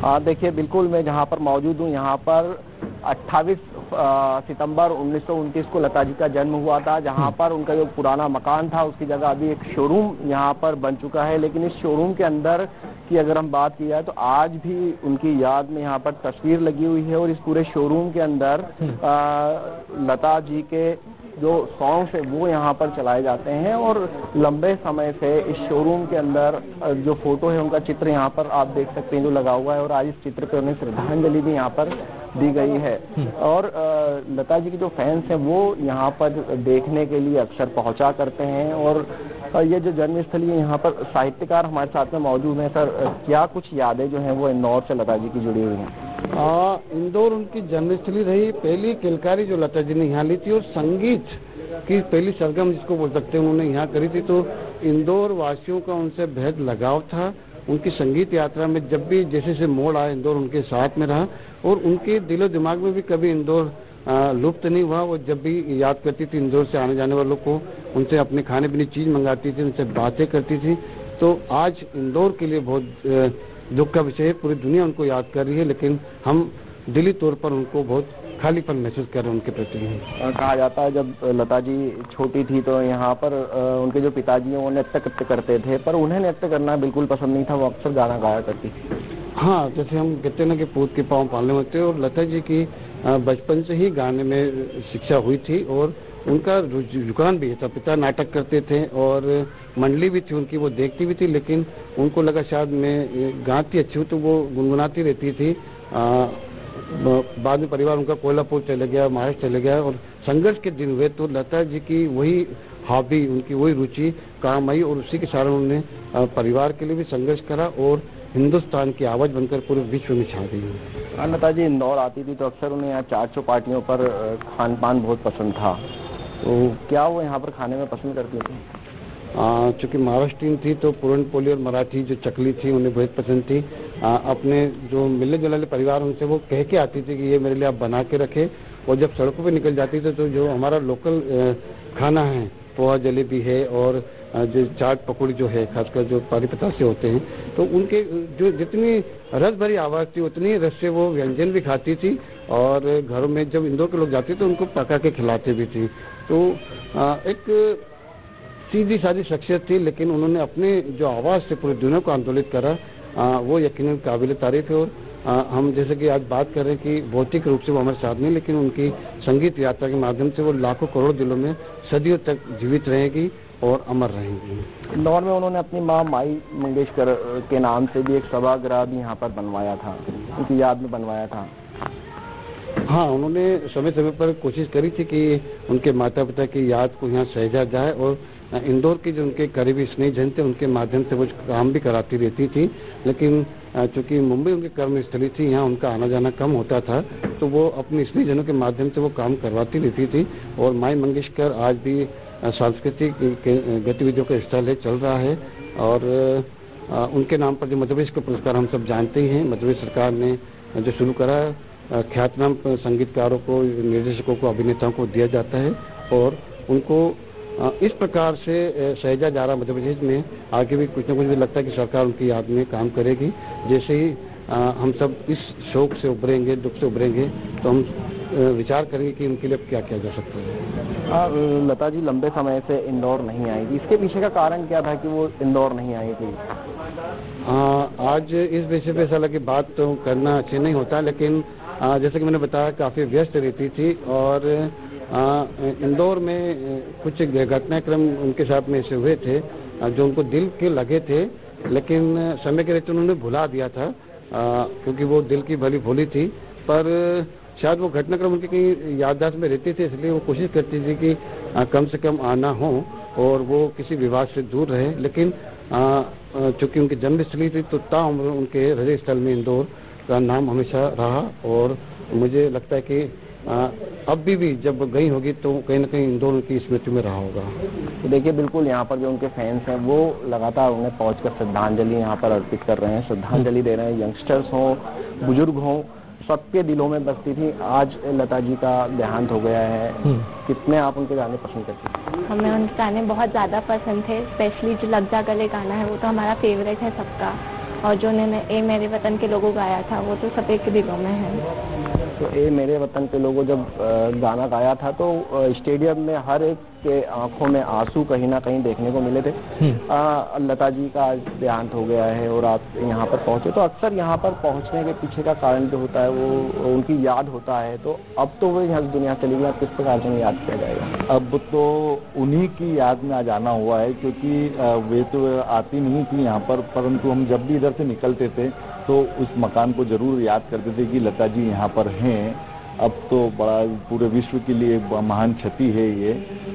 देखिए, बिल्कुल मैं जहाँ पर मौजूद हूँ, यहाँ पर 28 सितंबर 1929 को लता जी का जन्म हुआ था। जहाँ पर उनका जो पुराना मकान था उसकी जगह अभी एक शोरूम यहाँ पर बन चुका है। लेकिन इस शोरूम के अंदर की अगर हम बात की जाए तो आज भी उनकी याद में यहाँ पर तस्वीर लगी हुई है। और इस पूरे शोरूम के अंदर लता जी के जो सॉन्ग्स है वो यहाँ पर चलाए जाते हैं। और लंबे समय से इस शोरूम के अंदर जो फोटो है उनका चित्र यहाँ पर आप देख सकते हैं जो लगा हुआ है। और आज इस चित्र पे उन्हें श्रद्धांजलि भी यहाँ पर दी गई है। और लता जी के जो फैंस हैं वो यहाँ पर देखने के लिए अक्सर पहुँचा करते हैं। और ये जो जन्मस्थली है, यहाँ पर साहित्यकार हमारे साथ में मौजूद हैं। सर, क्या कुछ यादें जो हैं वो इंदौर से लता जी की जुड़ी हुई हैं? इंदौर उनकी जन्मस्थली रही। पहली किलकारी जो लता जी ने यहाँ ली थी और संगीत की पहली सरगम जिसको बोल सकते हैं उन्होंने यहाँ करी थी। तो इंदौर वासियों का उनसे बेहद लगाव था। उनकी संगीत यात्रा में जब भी जैसे से मोड़ आया, इंदौर उनके साथ में रहा। और उनके दिलो दिमाग में भी कभी इंदौर लुप्त नहीं हुआ। वो जब भी याद करती थी इंदौर से आने जाने वालों को, उनसे अपने खाने पीने चीज मंगाती थी, उनसे बातें करती थी। तो आज इंदौर के लिए बहुत दुख का विषय है। पूरी दुनिया उनको याद कर रही है, लेकिन हम दिली तौर पर उनको बहुत खालीपन महसूस कर रहे हैं उनके प्रति। कहा जाता है जब लता जी छोटी थी तो यहाँ पर उनके जो पिताजी हैं वो नृत्य करते थे, पर उन्हें नृत्य करना बिल्कुल पसंद नहीं था। वो अक्सर गाना गाया करती थी। हाँ, जैसे हम कहते हैं ना कि पूत के पाँव पालने होते हैं। और लता जी की बचपन से ही गाने में शिक्षा हुई थी और उनका रुझान भी था। पिता नाटक करते थे और मंडली भी थी उनकी, वो देखती भी थी। लेकिन उनको लगा शायद मैं गाती अच्छी हूँ तो वो गुनगुनाती रहती थी। बाद में परिवार उनका कोल्हापुर चले गया, महाराष्ट्र चले गया और संघर्ष के दिन हुए तो लता जी की वही हॉबी, उनकी वही रुचि काम आई और उसी के साथ उन्होंने परिवार के लिए भी संघर्ष करा और हिंदुस्तान की आवाज बनकर पूरे विश्व में छा गई। लता जी इंदौर आती थी तो अक्सर उन्हें यहाँ चार चौपाटियों पर खान पान बहुत पसंद था। तो क्या वो यहाँ पर खाने में पसंद करती थी? चूँकि महाराष्ट्रीयन थी तो पुरणपोली और मराठी जो चकली थी उन्हें बहुत पसंद थी। अपने जो मिलने जुलने परिवार उनसे वो कह के आती थी कि ये मेरे लिए आप बना के रखें। और जब सड़कों पे निकल जाती थी तो जो हमारा लोकल खाना है, पोहा जलेबी है और जो चाट पकौड़ी जो है, खासकर जो पारीपता से होते हैं, तो उनके जो जितनी रस भरी आवाज़ थी उतनी रस से वो व्यंजन भी खाती थी। और घरों में जब इंदौर के लोग जाते तो उनको पका के खिलाते भी थी। तो एक सीधी सादी शख्सियत थी, लेकिन उन्होंने अपने जो आवाज़ से पूरी दुनिया को आंदोलित करा, वो यकीनन काबिल तारीफ है। और हम जैसे कि आज बात कर रहे हैं कि भौतिक रूप से वो हमारे साथ नहीं, लेकिन उनकी संगीत यात्रा के माध्यम से वो लाखों करोड़ दिलों में सदियों तक जीवित रहेगी और अमर रहेंगी। इंदौर में उन्होंने अपनी माँ माई मंगेशकर के नाम से भी एक सभागृह भी यहाँ पर बनवाया था, उनकी याद में बनवाया था। हाँ, उन्होंने समय समय पर कोशिश करी थी कि उनके माता पिता की याद को यहाँ सहेजा जाए और इंदौर के जो उनके करीबी स्नेहजन थे उनके माध्यम से वो काम भी कराती रहती थी। लेकिन चूंकि मुंबई उनकी कर्मस्थली थी, यहाँ उनका आना जाना कम होता था, तो वो अपने स्नेहजनों के माध्यम से वो काम करवाती रहती थी। और माई मंगेशकर आज भी सांस्कृतिक गतिविधियों का स्थल है, चल रहा है। और उनके नाम पर जो मध्य प्रदेश का पुरस्कार हम सब जानते ही हैं, मध्य प्रदेश सरकार ने जो शुरू करा, ख्यातनाम संगीतकारों को, निर्देशकों को, अभिनेताओं को दिया जाता है और उनको इस प्रकार से सहेजा जा रहा मध्य प्रदेश में। आगे भी कुछ न कुछ भी लगता है कि सरकार उनकी याद में काम करेगी। जैसे ही हम सब इस शोक से उभरेंगे, दुख से उभरेंगे, तो हम विचार करेंगे कि उनके लिए क्या किया जा सकता है। लता जी लंबे समय से इंदौर नहीं आई थी, इसके पीछे का कारण क्या था कि वो इंदौर नहीं आई थी? आज इस विषय पे साला की बात तो करना अच्छे नहीं होता, लेकिन जैसे कि मैंने बताया काफ़ी व्यस्त रहती थी और इंदौर में कुछ घटनाक्रम उनके साथ में ऐसे हुए थे जो उनको दिल के लगे थे, लेकिन समय के रहते उन्होंने भुला दिया था, क्योंकि वो दिल की भली भोली थी। पर शायद वो घटनाक्रम उनकी कहीं याददाश्त में रहते थे, इसलिए वो कोशिश करती थी कि कम से कम आना हो और वो किसी विवाद से दूर रहे। लेकिन चूंकि उनकी जन्मस्थली थी तो ताउम्र उनके हृदय स्थल में इंदौर का नाम हमेशा रहा। और मुझे लगता है कि अब भी जब गई होगी तो कहीं न कहीं इंदौर की स्मृति में रहा होगा। तो देखिए, बिल्कुल यहाँ पर जो उनके फैंस हैं वो लगातार उन्हें पहुंचकर श्रद्धांजलि यहाँ पर अर्पित कर रहे हैं, श्रद्धांजलि दे रहे हैं। यंगस्टर्स हों, बुजुर्ग हों, सबके दिलों में बसती थी। आज लता जी का देहांत हो गया है। कितने आप उनके गाने पसंद करते हैं? हमें उनके गाने बहुत ज़्यादा पसंद थे, स्पेशली जो लग जा गले गाना है वो तो हमारा फेवरेट है सबका। और जो उन्होंने ए मेरे वतन के लोगों गाया था वो तो सभी के दिलों में है। तो ए मेरे वतन के लोगों जब गाना गाया था तो स्टेडियम में हर एक के आंखों में आंसू कहीं ना कहीं देखने को मिले थे। लता जी का आज देहांत हो गया है और आप यहाँ पर पहुंचे, तो अक्सर यहाँ पर पहुंचने के पीछे का कारण जो होता है वो उनकी याद होता है। तो अब तो वो यहाँ दुनिया चली गई, अब किस प्रकार से याद किया जाएगा? अब तो उन्हीं की याद में आज आना हुआ है, क्योंकि वे तो आती नहीं थी यहाँ पर, परंतु हम जब भी इधर से निकलते थे तो उस मकान को जरूर याद करते थे कि लता जी यहाँ पर हैं। अब तो बड़ा पूरे विश्व के लिए महान क्षति है ये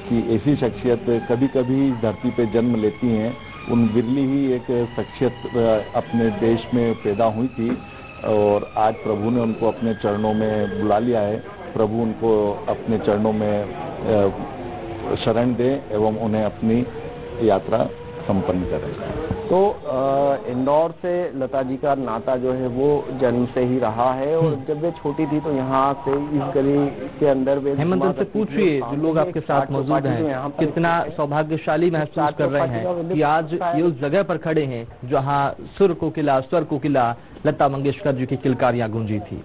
कि ऐसी शख्सियत कभी कभी धरती पे जन्म लेती हैं। उन बिरली ही एक शख्सियत अपने देश में पैदा हुई थी और आज प्रभु ने उनको अपने चरणों में बुला लिया है। प्रभु उनको अपने चरणों में शरण दे एवं उन्हें अपनी यात्रा संपन्न करें। तो इंदौर से लता जी का नाता जो है वो जन्म से ही रहा है और जब वे छोटी थी तो यहाँ से इस गली के अंदर वे हेमंत से पूछिए, जो लोग आपके साथ मौजूद हैं कितना सौभाग्यशाली महसूस कर रहे हैं कि आज ये उस जगह पर खड़े हैं जहाँ सुर कोकिला स्वर कोकिला लता मंगेशकर जी की किलकारियां गूंजी थी।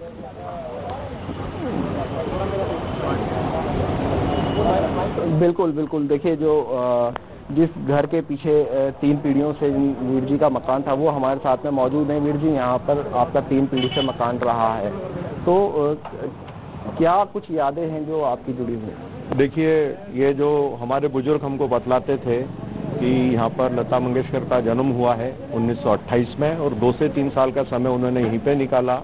बिल्कुल बिल्कुल, देखिए जो जिस घर के पीछे 3 पीढ़ियों से वीर जी का मकान था वो हमारे साथ में मौजूद है। वीर जी, यहाँ पर आपका 3 पीढ़ी से मकान रहा है, तो क्या कुछ यादें हैं जो आपकी जुड़ी हुई? देखिए, ये जो हमारे बुजुर्ग हमको बतलाते थे कि यहाँ पर लता मंगेशकर का जन्म हुआ है 1928 में और 2 से 3 साल का समय उन्होंने यहीं पे निकाला,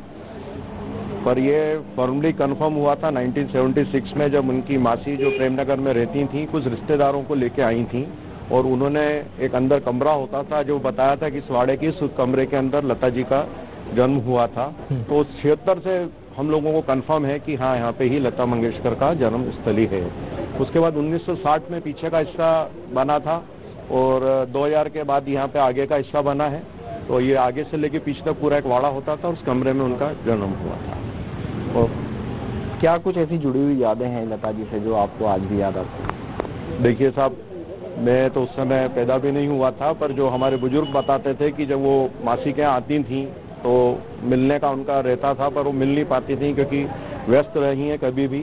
पर ये फॉर्मली कंफर्म हुआ था 1976 में, जब उनकी मासी जो प्रेमनगर में रहती थी कुछ रिश्तेदारों को लेके आई थी और उन्होंने एक अंदर कमरा होता था जो बताया था कि इस वाड़े के इस कमरे के अंदर लता जी का जन्म हुआ था। तो 76 से हम लोगों को कंफर्म है कि हाँ, यहाँ पे ही लता मंगेशकर का जन्म स्थली है। उसके बाद 1960 में पीछे का हिस्सा बना था और 2000 के बाद यहाँ पे आगे का हिस्सा बना है। तो ये आगे से लेके पीछे तक पूरा एक वाड़ा होता था, उस कमरे में उनका जन्म हुआ था। और क्या कुछ ऐसी जुड़ी हुई यादें हैं लता जी से जो आपको आज भी याद आती है? देखिए साहब, मैं तो उस समय पैदा भी नहीं हुआ था, पर जो हमारे बुजुर्ग बताते थे कि जब वो मासी के यहाँ आती थी तो मिलने का उनका रहता था, पर वो मिल नहीं पाती थी क्योंकि व्यस्त रही हैं कभी भी।